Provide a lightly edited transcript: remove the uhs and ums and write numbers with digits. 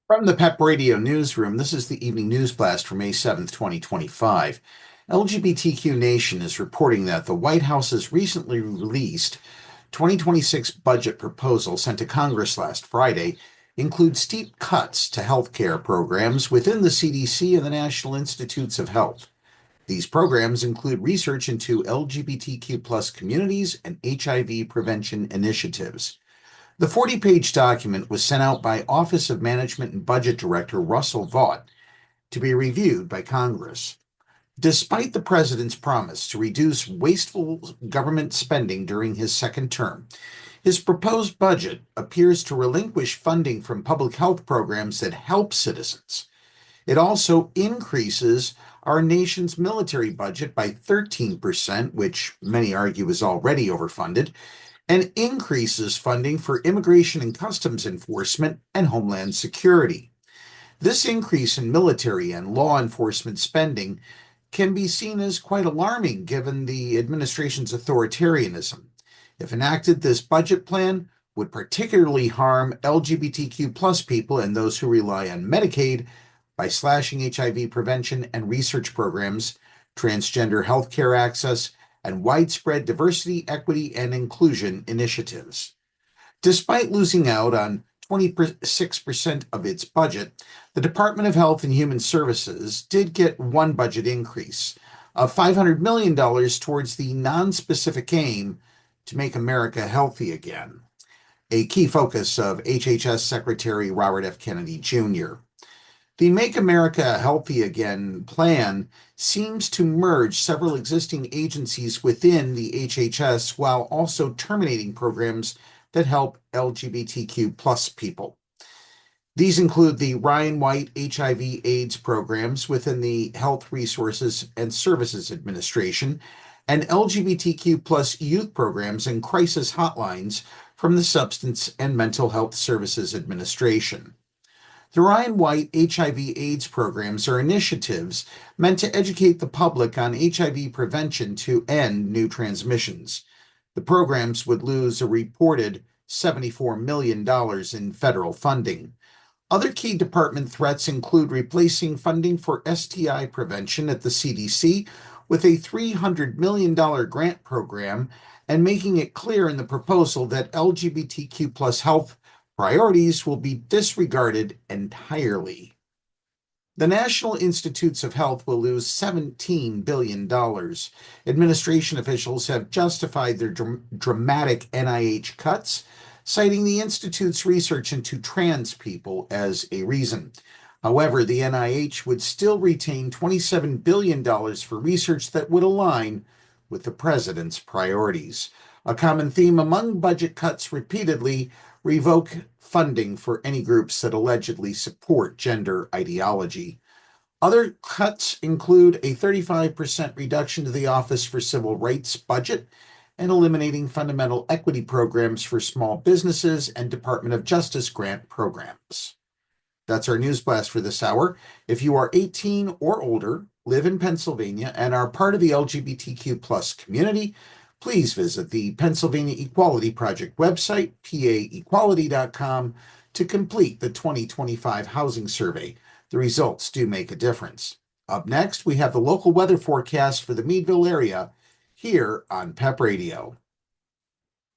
From the PEP Radio Newsroom, this is the evening news blast for May 7th, 2025. LGBTQ Nation is reporting that the White House's recently released 2026 budget proposal sent to Congress last Friday includes steep cuts to healthcare programs within the CDC and the National Institutes of Health. These programs include research into LGBTQ plus communities and HIV prevention initiatives. The 40-page document was sent out by Office of Management and Budget Director Russell Vought to be reviewed by Congress. Despite the president's promise to reduce wasteful government spending during his second term, his proposed budget appears to relinquish funding from public health programs that help citizens. It also increases our nation's military budget by 13%, which many argue is already overfunded, and increases funding for immigration and customs enforcement and homeland security. This increase in military and law enforcement spending can be seen as quite alarming given the administration's authoritarianism. If enacted, this budget plan would particularly harm LGBTQ plus people and those who rely on Medicaid by slashing HIV prevention and research programs, transgender healthcare access, and widespread diversity, equity, and inclusion initiatives. Despite losing out on 26% of its budget, the Department of Health and Human Services did get one budget increase of $500 million towards the nonspecific aim to make America healthy again, a key focus of HHS Secretary Robert F. Kennedy Jr. The Make America Healthy Again plan seems to merge several existing agencies within the HHS while also terminating programs that help LGBTQ plus people. These include the Ryan White HIV/AIDS programs within the Health Resources and Services Administration and LGBTQ plus youth programs and crisis hotlines from the Substance and Mental Health Services Administration. The Ryan White HIV/AIDS programs are initiatives meant to educate the public on HIV prevention to end new transmissions. The programs would lose a reported $74 million in federal funding. Other key department threats include replacing funding for STI prevention at the CDC with a $300 million grant program and making it clear in the proposal that LGBTQ plus health priorities will be disregarded entirely. The National Institutes of Health will lose $17 billion. Administration officials have justified their dramatic NIH cuts, citing the Institute's research into trans people as a reason. However, the NIH would still retain $27 billion for research that would align with the president's priorities. A common theme among budget cuts repeatedly revoke funding for any groups that allegedly support gender ideology. Other cuts include a 35% reduction to the Office for Civil Rights budget and eliminating fundamental equity programs for small businesses and Department of Justice grant programs. That's our news blast for this hour. If you are 18 or older, live in Pennsylvania, and are part of the LGBTQ plus community, please visit the Pennsylvania Equality Project website, paequality.com, to complete the 2025 housing survey. The results do make a difference. Up next, we have the local weather forecast for the Meadville area here on PEP Radio.